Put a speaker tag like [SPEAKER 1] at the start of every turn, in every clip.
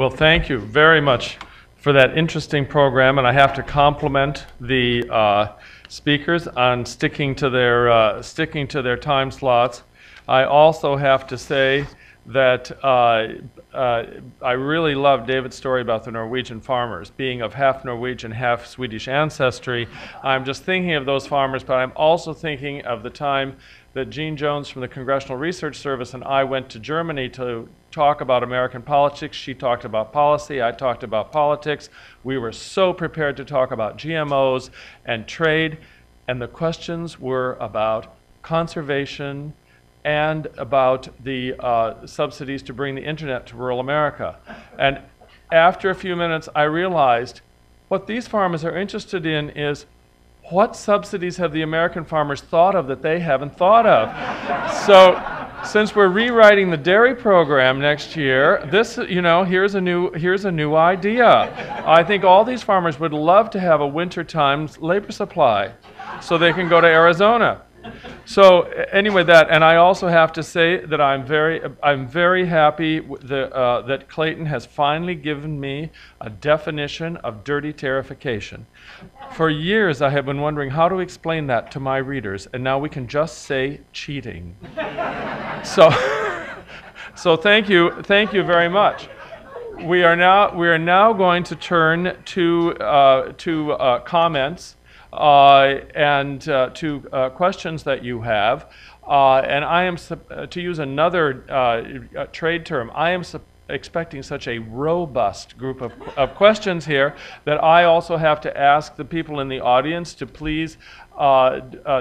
[SPEAKER 1] Well, thank you very much for that interesting program, and I have to compliment the speakers on sticking to their time slots. I also have to say that I really love David's story about the Norwegian farmers. Being of half Norwegian, half Swedish ancestry, I'm just thinking of those farmers, but I'm also thinking of the time that Gene Jones from the Congressional Research Service and I went to Germany to talk about American politics. She talked about policy, I talked about politics. We were so prepared to talk about GMOs and trade, and the questions were about conservation and about the subsidies to bring the internet to rural America. And after a few minutes, I realized what these farmers are interested in is what subsidies have the American farmers thought of that they haven't thought of? So, since we're rewriting the dairy program next year, this, here's a new idea. I think all these farmers would love to have a wintertime labor supply so they can go to Arizona. So anyway, and I also have to say that I'm very happy that Clayton has finally given me a definition of dirty tariffication. For years, I have been wondering how to explain that to my readers, and now we can just say cheating. So thank you very much. We are now going to turn to comments. And to questions that you have. And I am, to use another trade term, I am expecting such a robust group of questions here that I also have to ask the people in the audience to please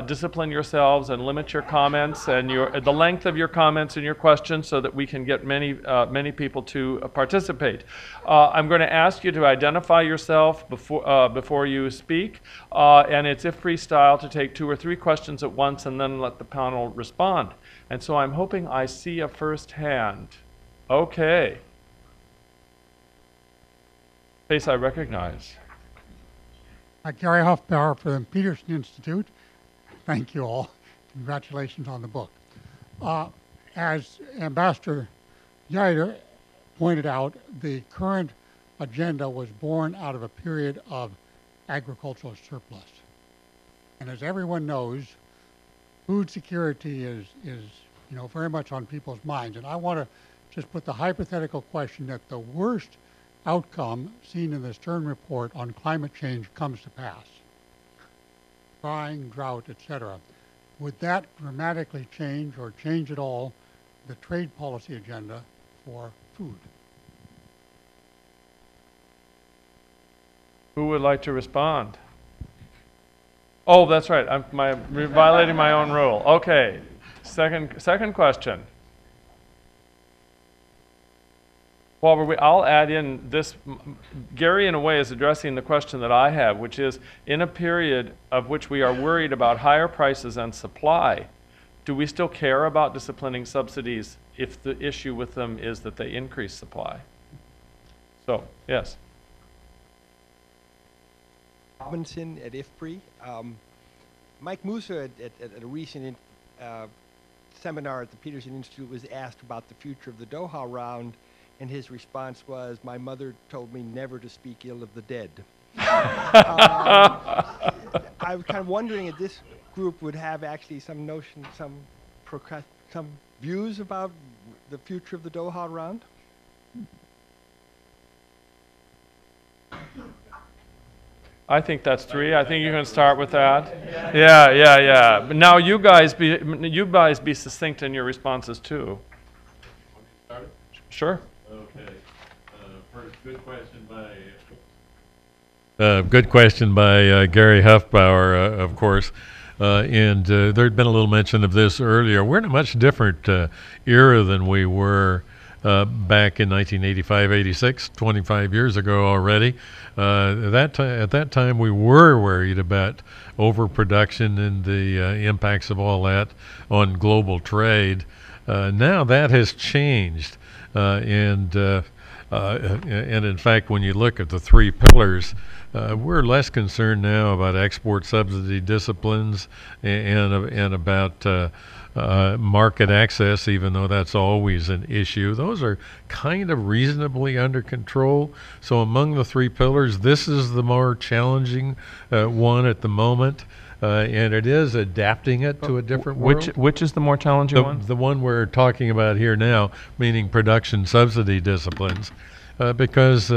[SPEAKER 1] discipline yourselves and limit your comments and the length of your comments and your questions so that we can get many people to participate. I'm going to ask you to identify yourself before you speak, and it's IFPRI style to take 2 or 3 questions at once and then let the panel respond. And so I'm hoping I see a first hand. Okay. Face I recognize.
[SPEAKER 2] Gary Huffbauer for the Peterson Institute. Thank you all. Congratulations on the book. As Ambassador Yeider pointed out, the current agenda was born out of a period of agricultural surplus. And as everyone knows, food security is very much on people's minds. And I want to just put the hypothetical question that the worst outcome seen in the Stern report on climate change comes to pass. Drying, drought, etc. Would that dramatically change or change at all the trade policy agenda for food?
[SPEAKER 1] Who would like to respond? Oh, that's right. I'm violating my own rule. Okay. Second question. Well, I'll add in this. Gary, in a way, is addressing the question that I have, which is, in a period of which we are worried about higher prices and supply, do we still care about disciplining subsidies if the issue with them is that they increase supply? So, yes.
[SPEAKER 3] Robinson at IFPRI. Mike Musa at a recent seminar at the Peterson Institute was asked about the future of the Doha round, and his response was, "My mother told me never to speak ill of the dead." I was kind of wondering if this group would have actually some notion, some views about the future of the Doha round.
[SPEAKER 1] I think that's 3. I think you can start with that. Yeah. But now you guys be succinct in your responses too. Sure.
[SPEAKER 4] Okay. First, good question by Gary Huffbauer, of course. And there had been a little mention of this earlier. We're in a much different era than we were back in 1985, 86, 25 years ago already. At that time, we were worried about overproduction and the impacts of all that on global trade. Now that has changed. And in fact, when you look at the 3 pillars, we're less concerned now about export subsidy disciplines and about market access, even though that's always an issue. Those are kind of reasonably under control. So among the three pillars, this is the more challenging one at the moment. And it is adapting it to a different world.
[SPEAKER 1] Which is the more challenging one?
[SPEAKER 4] The one we're talking about here now, meaning production subsidy disciplines, because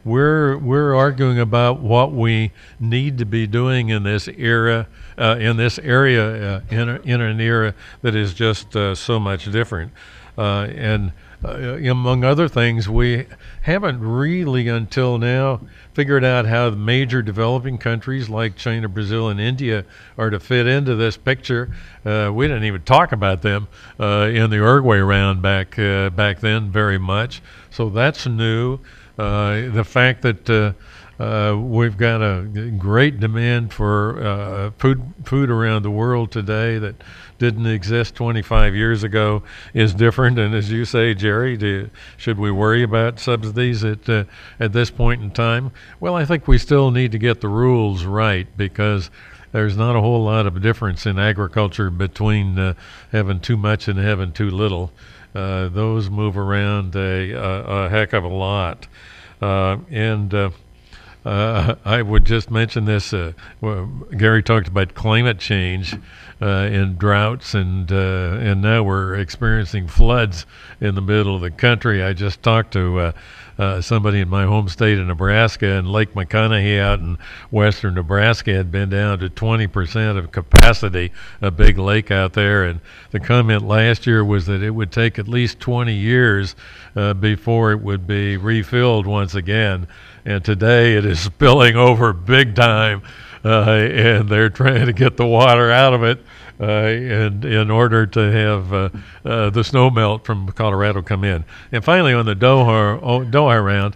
[SPEAKER 4] we're arguing about what we need to be doing in this era, in an era that is just so much different, and among other things, we haven't really until now figured out how the major developing countries like China, Brazil, and India are to fit into this picture. We didn't even talk about them in the Uruguay round back then very much. So that's new. The fact that we've got a great demand for food around the world today that didn't exist 25 years ago is different. And as you say, Jerry, should we worry about subsidies at this point in time? Well, I think we still need to get the rules right, because there's not a whole lot of difference in agriculture between having too much and having too little. Those move around a heck of a lot. I would just mention this. Gary talked about climate change and droughts, and now we're experiencing floods in the middle of the country. I just talked to somebody in my home state of Nebraska, and Lake McConaughey out in western Nebraska had been down to 20% of capacity, a big lake out there. And the comment last year was that it would take at least 20 years before it would be refilled once again. And today it is spilling over big time, and they're trying to get the water out of it and in order to have the snow melt from Colorado come in. And finally, on the Doha round,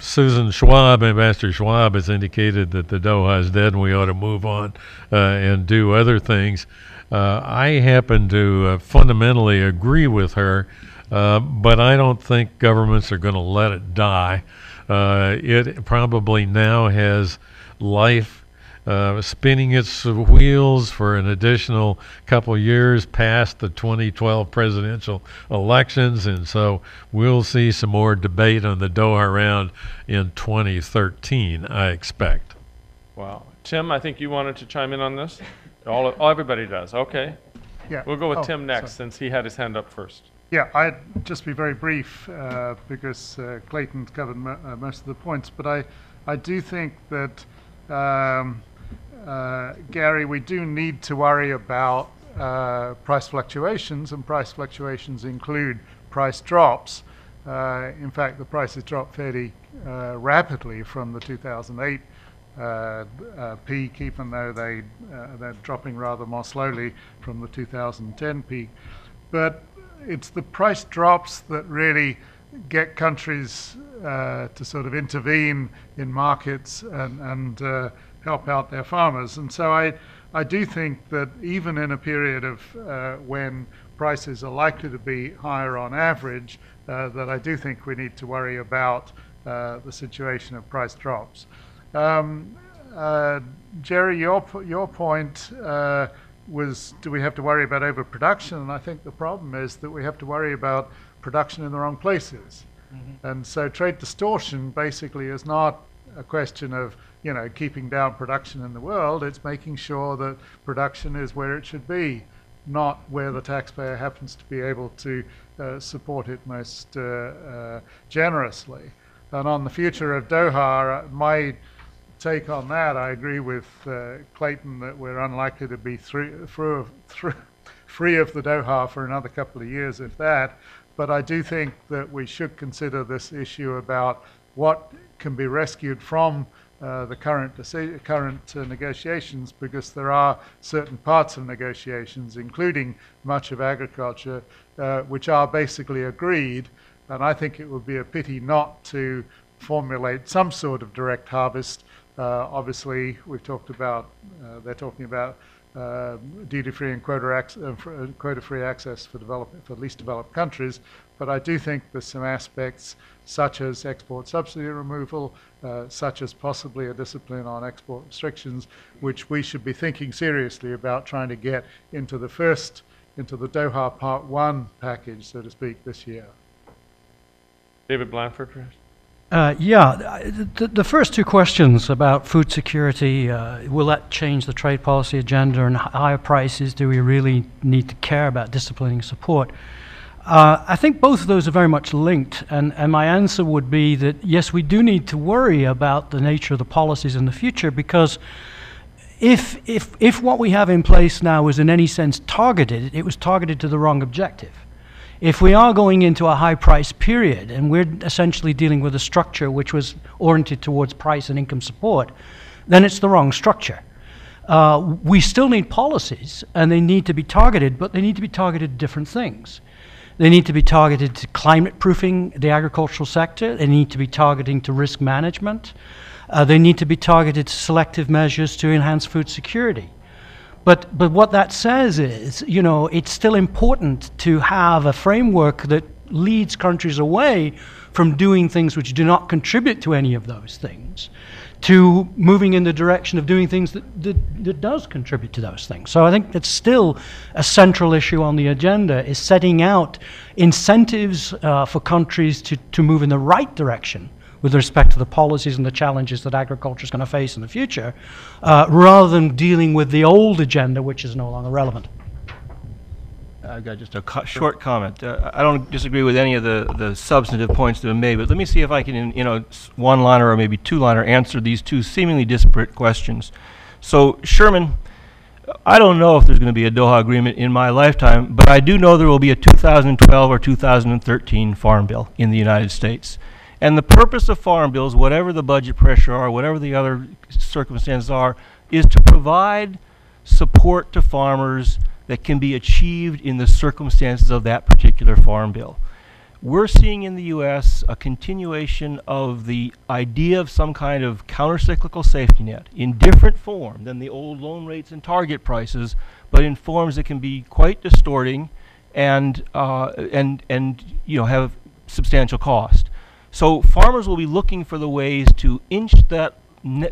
[SPEAKER 4] Susan Schwab, Ambassador Schwab, has indicated that the Doha is dead and we ought to move on and do other things. I happen to fundamentally agree with her. But I don't think governments are going to let it die. It probably now has life spinning its wheels for an additional couple years past the 2012 presidential elections, and so we'll see some more debate on the Doha round in 2013, I expect.
[SPEAKER 1] Wow. Tim, I think you wanted to chime in on this? Everybody does. Okay.
[SPEAKER 5] Yeah.
[SPEAKER 1] We'll go with Tim next, since he had his hand up first.
[SPEAKER 5] Yeah, I'd just be very brief because Clayton's covered most of the points, but I do think that, Gary, we do need to worry about price fluctuations, and price fluctuations include price drops. In fact, the prices dropped fairly rapidly from the 2008 peak, even though they're dropping rather more slowly from the 2010 peak. But it's the price drops that really get countries to sort of intervene in markets and help out their farmers. And so I do think that even in a period of when prices are likely to be higher on average, that I do think we need to worry about the situation of price drops. Jerry, your point was, do we have to worry about overproduction? And I think the problem is that we have to worry about production in the wrong places. Mm-hmm. And so trade distortion basically is not a question of, keeping down production in the world. It's making sure that production is where it should be, not where the taxpayer happens to be able to support it most generously. And on the future of Doha, my take on that, I agree with Clayton that we're unlikely to be free of the Doha for another couple of years, if that. But I do think that we should consider this issue about what can be rescued from the current negotiations, because there are certain parts of negotiations, including much of agriculture, which are basically agreed. And I think it would be a pity not to formulate some sort of direct harvest. Obviously, we've talked about, they're talking about duty-free and quota-free access for least developed countries, But I do think there's some aspects such as export subsidy removal, such as possibly a discipline on export restrictions, which we should be thinking seriously about trying to get into the Doha Part 1 package, so to speak, this year.
[SPEAKER 1] David Blanford, perhaps?
[SPEAKER 6] The first two questions about food security, will that change the trade policy agenda, and higher prices, do we really need to care about disciplining support? I think both of those are very much linked, and my answer would be that yes, we do need to worry about the nature of the policies in the future, because if what we have in place now is in any sense targeted, it was targeted to the wrong objective. If we are going into a high price period and we're essentially dealing with a structure which was oriented towards price and income support, then it's the wrong structure. We still need policies, and they need to be targeted, but they need to be targeted at different things. They need to be targeted to climate proofing the agricultural sector. They need to be targeting to risk management. They need to be targeted to selective measures to enhance food security. But what that says is, you know, it's still important to have a framework that leads countries away from doing things which do not contribute to any of those things, to moving in the direction of doing things that does contribute to those things. So I think that's still a central issue on the agenda, is setting out incentives for countries to move in the right direction with respect to the policies and the challenges that agriculture is going to face in the future, rather than dealing with the old agenda, which is no longer relevant.
[SPEAKER 3] I've got just a short comment. I don't disagree with any of the substantive points that have been made, but let me see if I can, in a one-liner or maybe two-liner, answer these two seemingly disparate questions. So, Sherman, I don't know if there's going to be a Doha agreement in my lifetime, but I do know there will be a 2012 or 2013 Farm Bill in the United States. And the purpose of farm bills, whatever the budget pressure are, whatever the other circumstances are, is to provide support to farmers that can be achieved in the circumstances of that particular farm bill. We're seeing in the U.S. a continuation of the idea of some kind of countercyclical safety net in different form than the old loan rates and target prices, but in forms that can be quite distorting and you know, have substantial cost. So farmers will be looking for the ways to inch that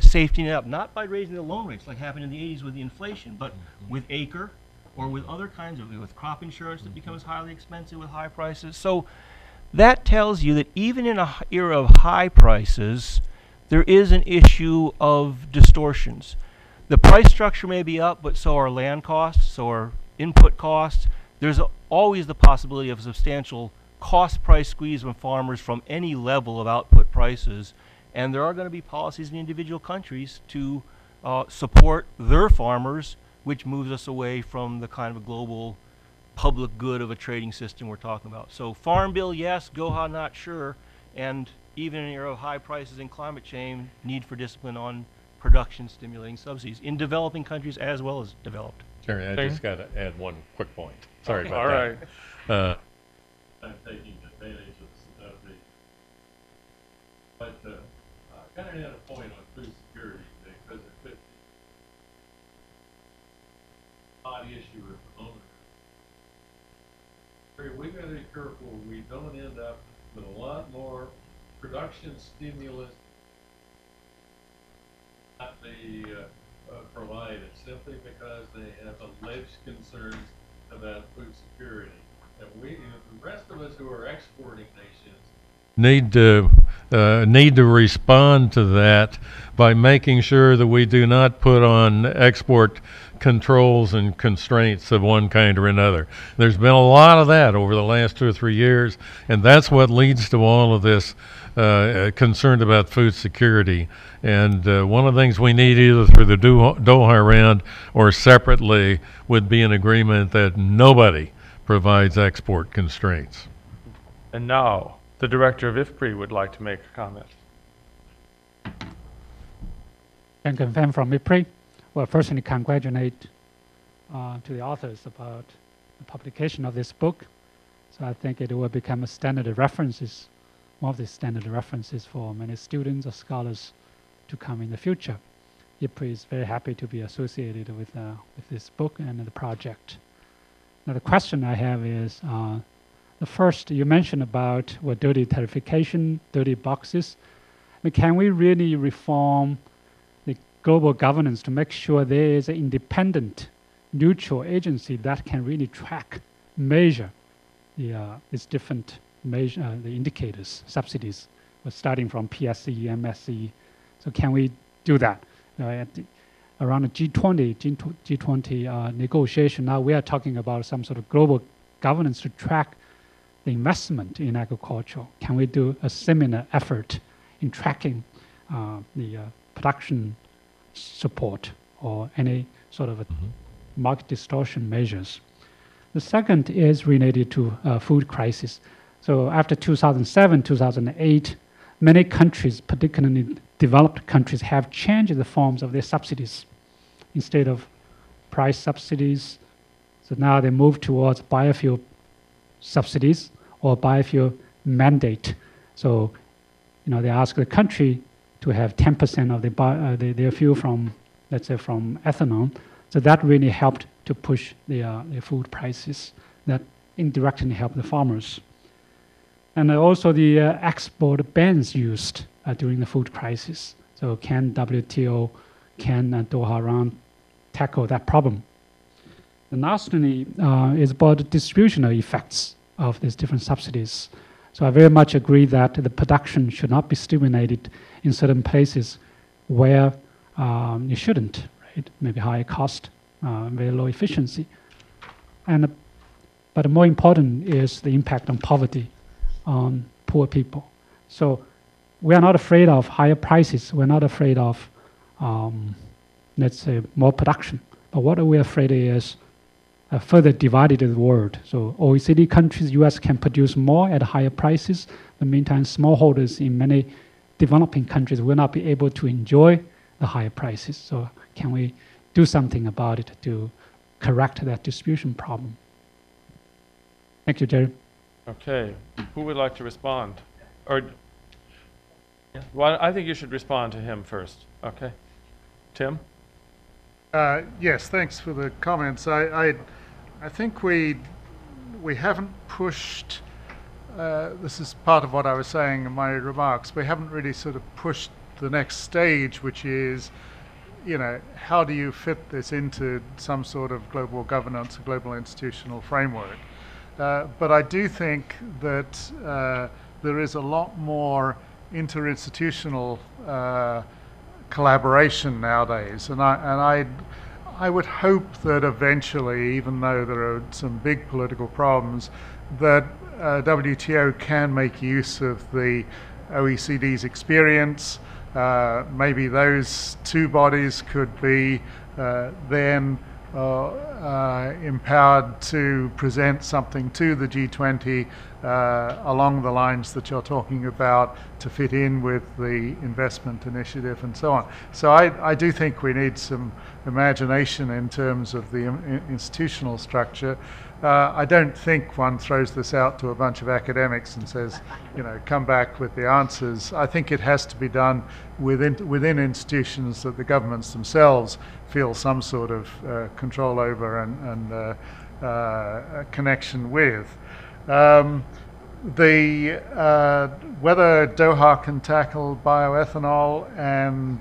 [SPEAKER 3] safety net up, not by raising the loan rates like happened in the 80s with the inflation, but with acre or with other kinds of, with crop insurance that becomes highly expensive with high prices. So that tells you that even in an era of high prices, there is an issue of distortions. The price structure may be up, but so are land costs, so are input costs. There's always the possibility of substantial cost price squeeze from farmers from any level of output prices, and there are going to be policies in individual countries to support their farmers, which moves us away from the kind of global public good of a trading system we're talking about. So Farm Bill, yes. Doha, not sure. And even in an era of high prices and climate change, need for discipline on production stimulating subsidies in developing countries as well as developed.
[SPEAKER 4] Jerry, I just got to add one quick point. Sorry about
[SPEAKER 1] All
[SPEAKER 4] that.
[SPEAKER 1] right.
[SPEAKER 4] I'm taking advantage of the but I kind of had a point on food security because it could be an odd issue at the moment. We've got to be careful we don't end up with a lot more production stimulus not be provided simply because they have alleged concerns about food security. And we, the rest of us who are exporting nations, need to respond to that by making sure that we do not put on export controls and constraints of one kind or another. There's been a lot of that over the last 2 or 3 years, and that's what leads to all of this concern about food security. And one of the things we need either through the Doha round or separately would be an agreement that nobody provides export constraints.
[SPEAKER 1] And now, the director of IFPRI would like to make a comment.
[SPEAKER 7] Can confirm from IFPRI. Well, firstly, congratulate to the authors about the publication of this book. So I think it will become a standard of references, one of the standard references for many students or scholars to come in the future. IFPRI is very happy to be associated with this book and the project. Now the question I have is, The first, you mentioned about dirty tarification, dirty boxes. Can we really reform the global governance to make sure there is an independent, neutral agency that can really track, measure these different the indicators, subsidies, starting from PSE, MSE. So can we do that? Around the G20 negotiation, now we are talking about some sort of global governance to track the investment in agriculture. Can we do a similar effort in tracking the production support or any sort of market distortion measures? The second is related to food crisis. So after 2007, 2008, many countries, particularly developed countries, have changed the forms of their subsidies. Instead of price subsidies, so now they move towards biofuel subsidies or biofuel mandate. So, they ask the country to have 10% of their fuel from, let's say, from ethanol. So that really helped to push the food prices. That indirectly helped the farmers. And also the export bans used during the food crisis. So can WTO, can Doha round tackle that problem? And lastly is about the distributional effects of these different subsidies. So I very much agree that the production should not be stimulated in certain places where it shouldn't, right? Maybe higher cost, very low efficiency. But more important is the impact on poverty, on poor people. So we are not afraid of higher prices. We're not afraid of, let's say, more production. But what we're afraid is a further divided world. So OECD countries, US can produce more at higher prices. In the meantime, smallholders in many developing countries will not be able to enjoy the higher prices. So can we do something about it to correct that distribution problem? Thank you, Jerry.
[SPEAKER 1] Okay, who would like to respond? Or, well, I think you should respond to him first. Okay, Tim.
[SPEAKER 5] Yes, thanks for the comments. I think we haven't pushed. This is part of what I was saying in my remarks. We haven't really sort of pushed the next stage, which is, how do you fit this into some sort of global governance, a global institutional framework? But I do think that there is a lot more interinstitutional collaboration nowadays, and I would hope that eventually, even though there are some big political problems, that WTO can make use of the OECD's experience. Maybe those two bodies could be then empowered to present something to the G20 along the lines that you're talking about to fit in with the investment initiative and so on. So I do think we need some imagination in terms of the institutional structure. I don't think one throws this out to a bunch of academics and says, come back with the answers. I think it has to be done within institutions that the governments themselves feel some sort of control over and connection with. Whether Doha can tackle bioethanol, and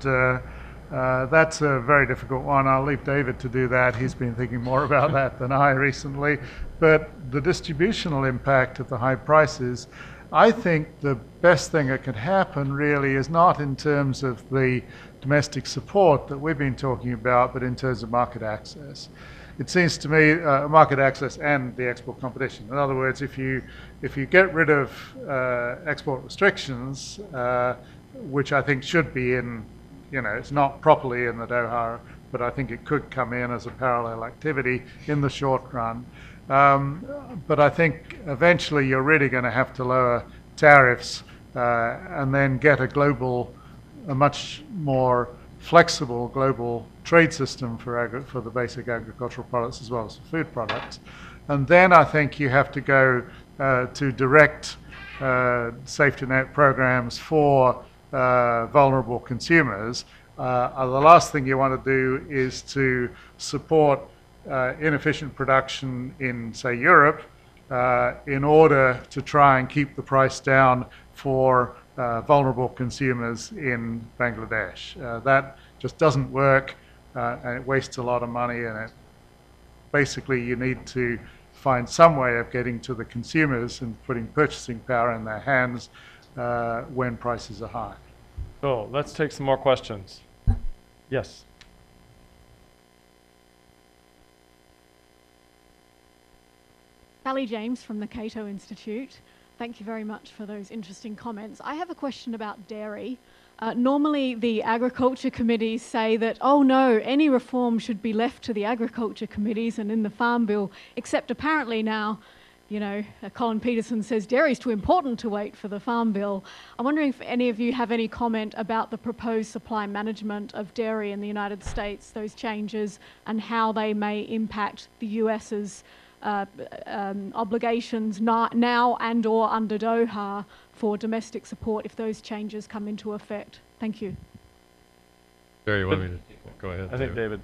[SPEAKER 5] that's a very difficult one. I'll leave David to do that. He's been thinking more about that than I recently. But the distributional impact of the high prices, I think the best thing that could happen really is not in terms of the domestic support that we've been talking about, but in terms of market access. It seems to me market access and the export competition. In other words, if you get rid of export restrictions, which I think should be in, it's not properly in the Doha, but I think it could come in as a parallel activity in the short run. But I think eventually you're really going to have to lower tariffs and then get a much more flexible global trade system for the basic agricultural products as well as the food products. And then I think you have to go to direct safety net programs for vulnerable consumers. The last thing you want to do is to support inefficient production in, say, Europe, in order to try and keep the price down for vulnerable consumers in Bangladesh. That just doesn't work, and it wastes a lot of money, and basically you need to find some way of getting to the consumers and putting purchasing power in their hands when prices are high.
[SPEAKER 1] So let's take some more questions. Yes.
[SPEAKER 8] Sally James from the Cato Institute. Thank you very much for those interesting comments. I have a question about dairy. Normally the agriculture committees say that, oh no, any reform should be left to the agriculture committees and in the Farm Bill, except apparently now, you know, Colin Peterson says dairy's too important to wait for the Farm Bill. I'm wondering if any of you have any comment about the proposed supply management of dairy in the United States, those changes, and how they may impact the US's obligations now and or under Doha for domestic support if those changes come into effect. Thank you.
[SPEAKER 4] Barry, you want me to go ahead?
[SPEAKER 1] I think David.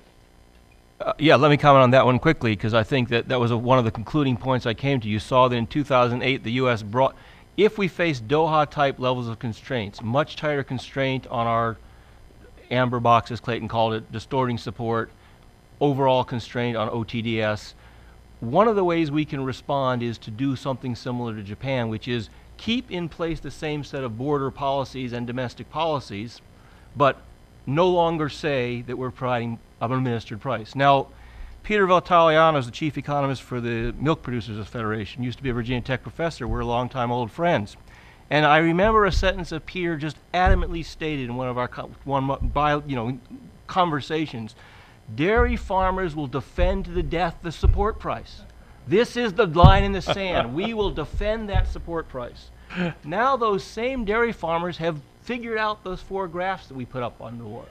[SPEAKER 9] Yeah, let me comment on that one quickly, because I think that was one of the concluding points I came to. You saw that in 2008 the U.S. brought, if we face Doha-type levels of constraints, much tighter constraint on our amber box, as Clayton called it, distorting support, overall constraint on OTDS, one of the ways we can respond is to do something similar to Japan, which is keep in place the same set of border policies and domestic policies, but no longer say that we're providing an administered price. Now, Peter Valtaliano is the chief economist for the Milk Producers Federation, used to be a Virginia Tech professor. We're longtime old friends. And I remember a sentence that Peter just adamantly stated in one of our conversations. Dairy farmers will defend to the death the support price. This is the line in the sand. We will defend that support price. Now those same dairy farmers have figured out those 4 graphs that we put up on the board.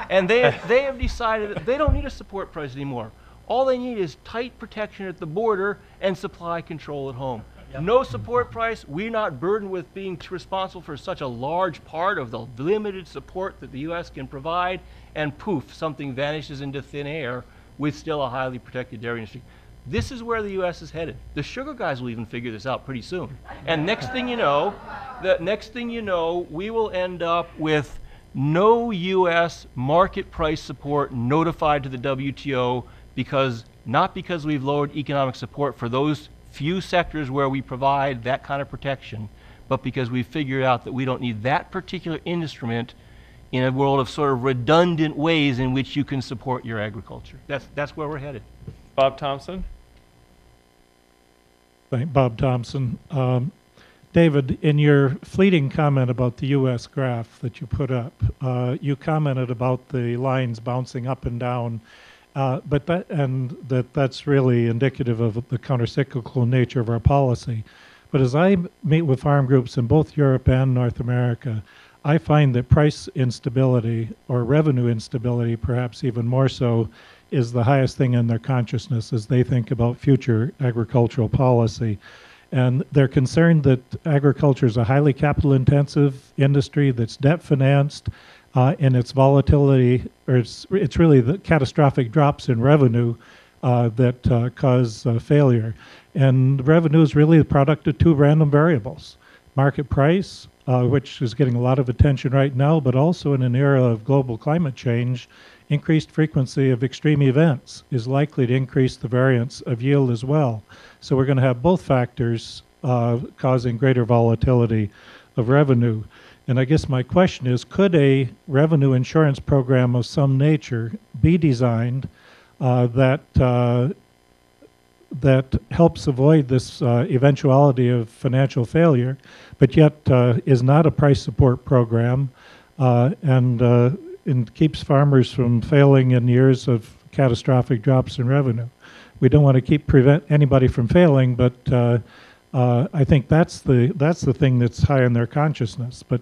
[SPEAKER 9] And they have decided that they don't need a support price anymore. All they need is tight protection at the border and supply control at home. Yep. No support price. We're not burdened with being responsible for such a large part of the limited support that the U.S. can provide, and poof, something vanishes into thin air with still a highly protected dairy industry. This is where the U.S. is headed. The sugar guys will even figure this out pretty soon. And next thing you know, we will end up with no U.S. market price support notified to the WTO, not because we've lowered economic support for those few sectors where we provide that kind of protection, but because we've figured out that we don't need that particular instrument in a world of sort of redundant ways in which you can support your agriculture. That's where we're headed.
[SPEAKER 1] Bob Thompson.
[SPEAKER 10] Bob Thompson. David, in your fleeting comment about the U.S. graph that you put up, you commented about the lines bouncing up and down, but that's really indicative of the countercyclical nature of our policy. But as I meet with farm groups in both Europe and North America, I find that price instability, or revenue instability perhaps even more so, is the highest thing in their consciousness as they think about future agricultural policy. And they're concerned that agriculture is a highly capital-intensive industry that's debt-financed, and its volatility, or it's really the catastrophic drops in revenue that cause failure. And revenue is really the product of 2 random variables: market price, which is getting a lot of attention right now, but also in an era of global climate change, increased frequency of extreme events is likely to increase the variance of yield as well. So we're going to have both factors causing greater volatility of revenue. And I guess my question is, could a revenue insurance program of some nature be designed that helps avoid this eventuality of financial failure, but yet is not a price support program and keeps farmers from failing in years of catastrophic drops in revenue? We don't want to prevent anybody from failing, but I think that's the thing that's high in their consciousness. But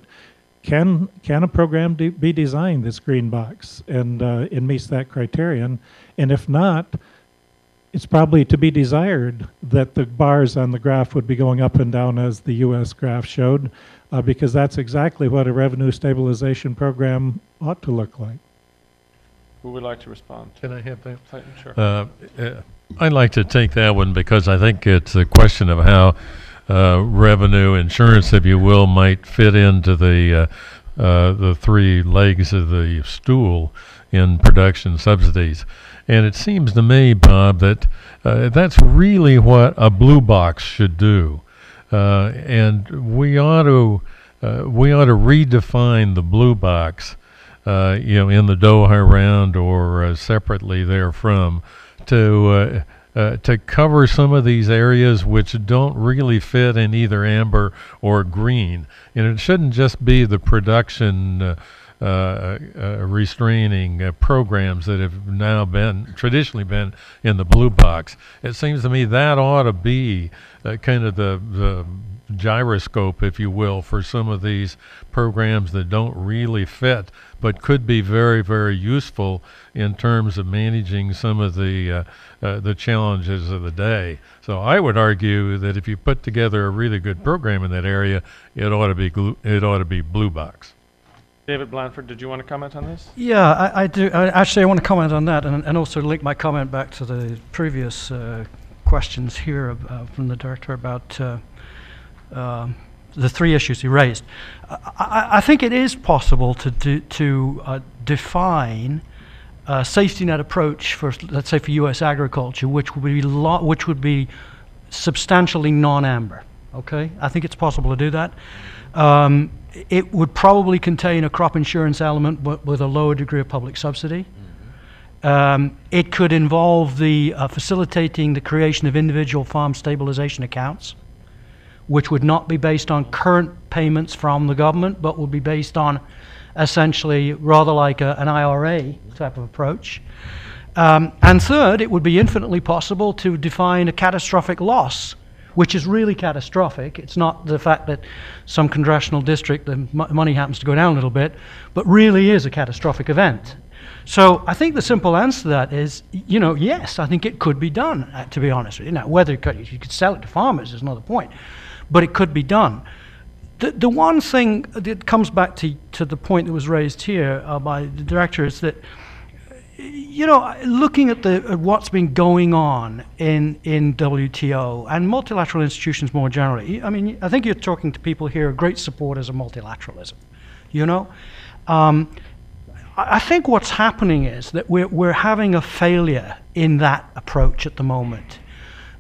[SPEAKER 10] can a program be designed that's green box and it meets that criterion? And if not, it's probably to be desired that the bars on the graph would be going up and down as the U.S. graph showed, because that's exactly what a revenue stabilization program ought to look like.
[SPEAKER 1] Who would like to respond?
[SPEAKER 4] Can I have that?
[SPEAKER 1] Sure.
[SPEAKER 4] I'd like to take that one because I think it's a question of how revenue, insurance, if you will, might fit into the three legs of the stool in production subsidies. And it seems to me, Bob, that that's really what a blue box should do. And we ought to redefine the blue box, in the Doha round or separately therefrom, to cover some of these areas which don't really fit in either amber or green. And it shouldn't just be the production restraining programs that have now traditionally been in the blue box. It seems to me that ought to be kind of the gyroscope, if you will, for some of these programs that don't really fit, but could be very, very useful in terms of managing some of the challenges of the day. So I would argue that if you put together a really good program in that area, it ought to be blue box.
[SPEAKER 1] David Blanford, did you want to comment on this?
[SPEAKER 6] Yeah, I do. I want to comment on that and also link my comment back to the previous questions here from the director about the three issues he raised. I think it is possible to define a safety net approach for, let's say, for U.S. agriculture, which would be substantially non-amber. Okay, I think it's possible to do that. It would probably contain a crop insurance element, but with a lower degree of public subsidy. It could involve the facilitating the creation of individual farm stabilization accounts, which would not be based on current payments from the government, but would be based on essentially rather like an IRA type of approach. And third, it would be infinitely possible to define a catastrophic loss, which is really catastrophic. It's not the fact that some congressional district, the money happens to go down a little bit, but really is a catastrophic event. So I think the simple answer to that is, yes, I think it could be done, to be honest with you. Now, whether you could sell it to farmers is another point, but it could be done. The one thing that comes back to the point that was raised here by the director is that, looking at what's been going on in WTO and multilateral institutions more generally, I mean, I think you're talking to people here, great supporters of multilateralism, I think what's happening is that we're having a failure in that approach at the moment,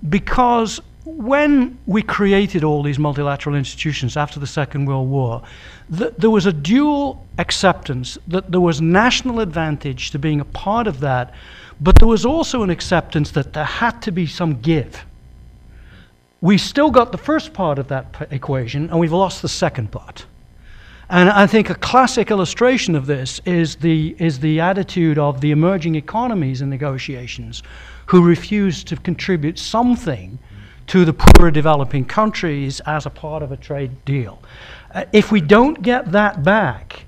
[SPEAKER 6] because when we created all these multilateral institutions after the Second World War, there was a dual acceptance that there was national advantage to being a part of that, but there was also an acceptance that there had to be some give. We still got the first part of that equation, and we've lost the second part. And I think a classic illustration of this is the attitude of the emerging economies in negotiations who refuse to contribute something to the poorer developing countries as a part of a trade deal. If we don't get that back,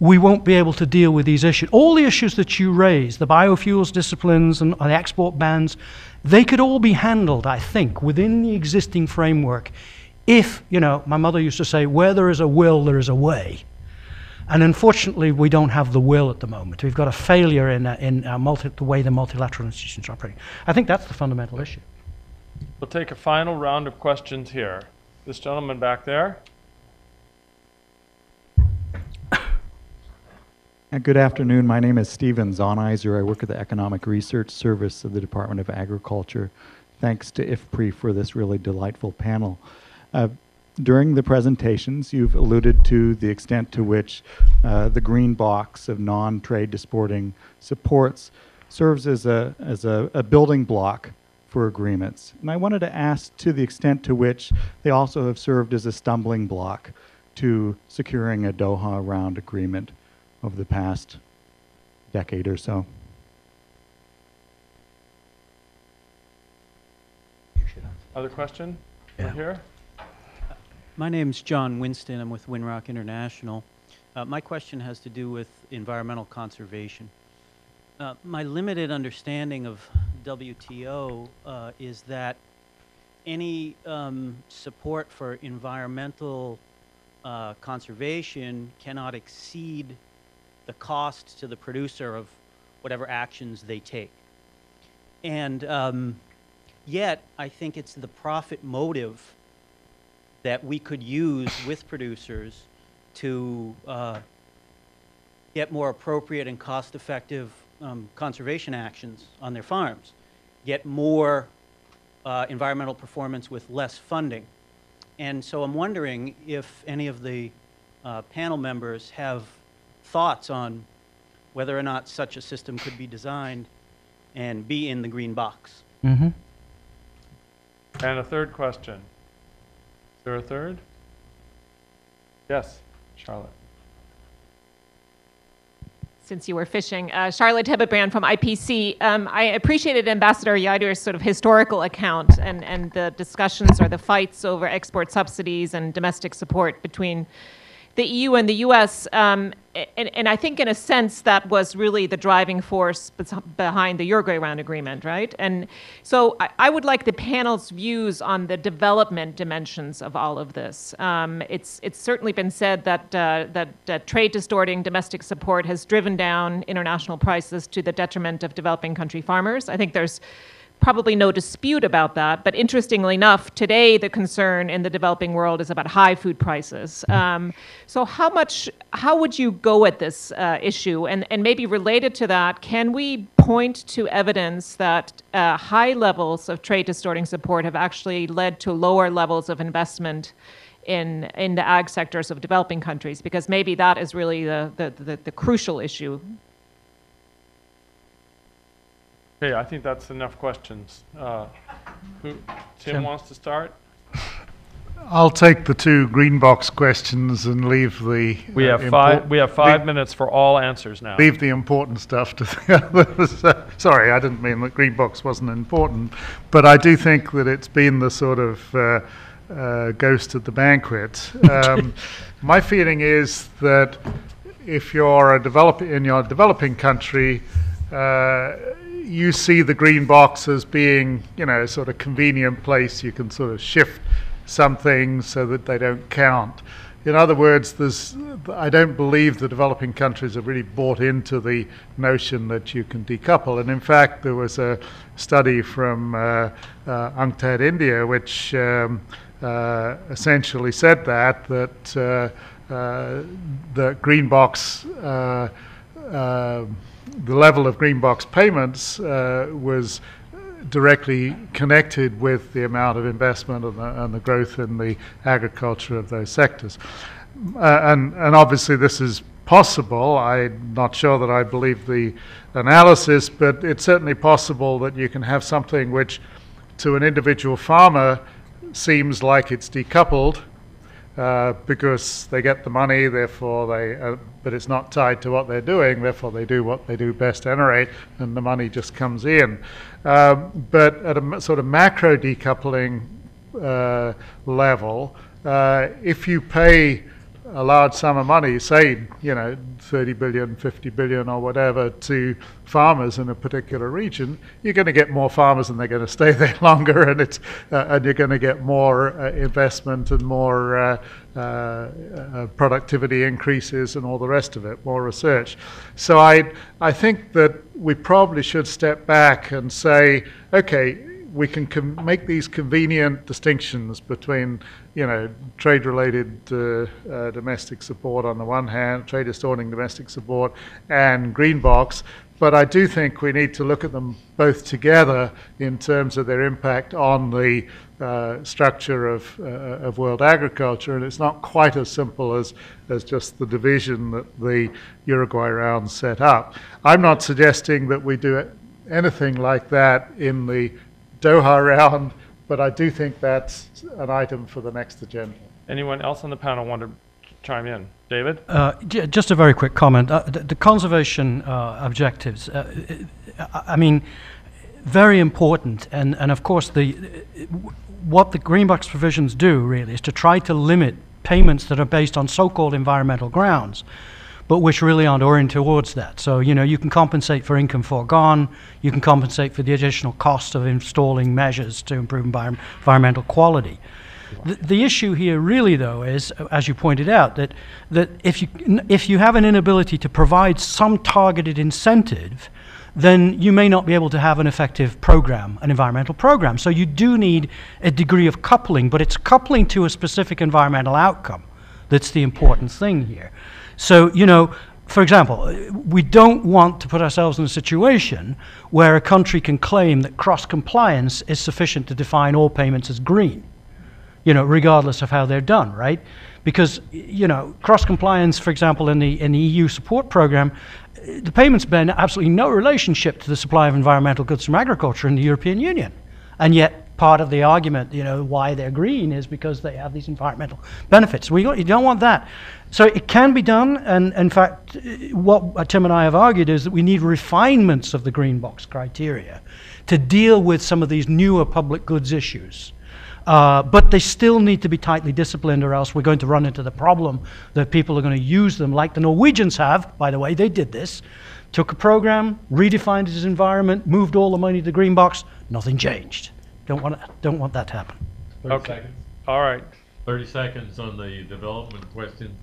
[SPEAKER 6] we won't be able to deal with these issues. All the issues that you raised, the biofuels disciplines and the export bans, they could all be handled, I think, within the existing framework if, my mother used to say, where there is a will, there is a way. And unfortunately, we don't have the will at the moment. We've got a failure in the way the multilateral institutions are operating. I think that's the fundamental issue.
[SPEAKER 1] We'll take a final round of questions here. This gentleman back there.
[SPEAKER 11] Good afternoon. My name is Stephen Zonizer. I work at the Economic Research Service of the Department of Agriculture. Thanks to IFPRI for this really delightful panel. During the presentations, you've alluded to the extent to which the green box of non-trade disporting supports serves as a building block for agreements. And I wanted to ask to the extent to which they also have served as a stumbling block to securing a Doha round agreement over the past decade or so.
[SPEAKER 1] Other question? Yeah. Right here.
[SPEAKER 12] My name's John Winston. I'm with Winrock International. My question has to do with environmental conservation. My limited understanding of WTO is that any support for environmental conservation cannot exceed the cost to the producer of whatever actions they take. And yet, I think it's the profit motive that we could use with producers to get more appropriate and cost-effective conservation actions on their farms, get more environmental performance with less funding. And so I'm wondering if any of the panel members have thoughts on whether or not such a system could be designed and be in the green box.
[SPEAKER 6] Mm-hmm.
[SPEAKER 1] And a third question. Is there a third? Yes, Charlotte.
[SPEAKER 13] Since you were fishing, Charlotte Hebebrand from IPC. I appreciated Ambassador Yeider's sort of historical account and the discussions or the fights over export subsidies and domestic support between the EU and the US. And I think in a sense that was really the driving force behind the Uruguay Round Agreement, right? And so I would like the panel's views on the development dimensions of all of this. It's certainly been said that trade distorting domestic support has driven down international prices to the detriment of developing country farmers. I think there's probably no dispute about that, but interestingly enough, today the concern in the developing world is about high food prices. So how would you go at this issue? And maybe related to that, can we point to evidence that high levels of trade distorting support have actually led to lower levels of investment in the ag sectors of developing countries? Because maybe that is really the crucial issue.
[SPEAKER 1] Okay, I think that's enough questions. Tim wants to start?
[SPEAKER 5] I'll take the two green box questions and leave the
[SPEAKER 1] We have five minutes for all answers now.
[SPEAKER 5] Leave the important stuff to the others. Sorry, I didn't mean that green box wasn't important, but I do think that it's been the sort of ghost at the banquet. My feeling is that if you're in your developing country, you see the green box as being, a sort of convenient place you can sort of shift some things so that they don't count. In other words, I don't believe the developing countries have really bought into the notion that you can decouple. And in fact, there was a study from UNCTAD India which essentially said that the green box the level of green box payments was directly connected with the amount of investment and the growth in the agriculture of those sectors. And obviously this is possible. I'm not sure that I believe the analysis, but it's certainly possible that you can have something which to an individual farmer seems like it's decoupled, because they get the money, therefore but it's not tied to what they're doing, therefore they do what they do best anyway, and the money just comes in. But at a sort of macro decoupling level, if you pay a large sum of money, say, 30 billion, 50 billion or whatever to farmers in a particular region, you're going to get more farmers and they're going to stay there longer, and you're going to get more investment and more productivity increases and all the rest of it, more research. So I think that we probably should step back and say, okay, we can make these convenient distinctions between, trade-related domestic support on the one hand, trade distorting domestic support, and green box. But I do think we need to look at them both together in terms of their impact on the structure of world agriculture. And it's not quite as simple as just the division that the Uruguay round set up. I'm not suggesting that we do anything like that in the Doha round, but I do think that's an item for the next agenda.
[SPEAKER 1] Anyone else on the panel want to chime in? David?
[SPEAKER 6] Just a very quick comment. The conservation objectives, very important, and of course what the green box provisions do really is to try to limit payments that are based on so-called environmental grounds, but which really aren't oriented towards that. So, you can compensate for income foregone, you can compensate for the additional cost of installing measures to improve environmental quality. The issue here really, though, is, as you pointed out, that if you have an inability to provide some targeted incentive, then you may not be able to have an effective program, an environmental program. So you do need a degree of coupling, but it's coupling to a specific environmental outcome that's the important thing here. So, you know, for example, we don't want to put ourselves in a situation where a country can claim that cross-compliance is sufficient to define all payments as green, you know, regardless of how they're done, right? Because, you know, cross-compliance, for example, in the EU support program, the payments bear absolutely no relationship to the supply of environmental goods from agriculture in the European Union. And yet, part of the argument, you know, why they're green is because they have these environmental benefits. You don't want that. So it can be done, and in fact, what Tim and I have argued is that we need refinements of the green box criteria to deal with some of these newer public goods issues. But they still need to be tightly disciplined, or else we're going to run into the problem that people are going to use them, like the Norwegians have. By the way, they did this. Took a program, redefined its environment, moved all the money to the green box, nothing changed. Don't want that to happen.
[SPEAKER 4] 30
[SPEAKER 1] Okay.
[SPEAKER 4] seconds.
[SPEAKER 1] All right.
[SPEAKER 4] 30 seconds on the development question.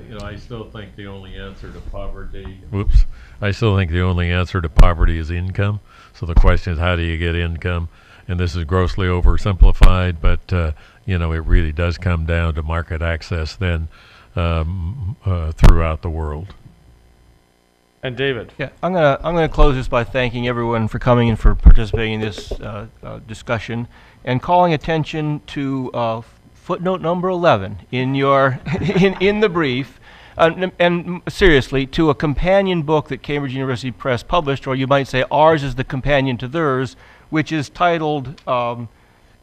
[SPEAKER 4] You know, I still think the only answer to poverty. Whoops. I still think the only answer to poverty is income. So the question is, how do you get income? And this is grossly oversimplified, but you know, it really does come down to market access then throughout the world.
[SPEAKER 1] And David.
[SPEAKER 9] Yeah, I'm gonna close this by thanking everyone for coming and for participating in this discussion, and calling attention to footnote number 11 in your in the brief, and seriously, to a companion book that Cambridge University Press published, or you might say ours is the companion to theirs, which is titled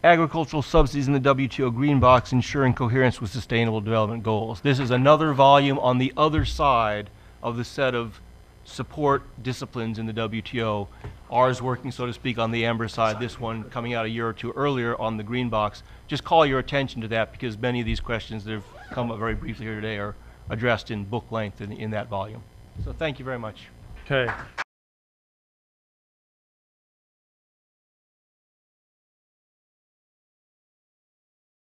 [SPEAKER 9] Agricultural Subsidies in the WTO Green Box, Ensuring Coherence with Sustainable Development Goals. This is another volume on the other side of the set of support disciplines in the WTO. Ours working, so to speak, on the amber side, this one coming out a year or two earlier on the green box. Just call your attention to that, because many of these questions that have come up very briefly here today are addressed in book length in that volume. So thank you very much.
[SPEAKER 1] Okay.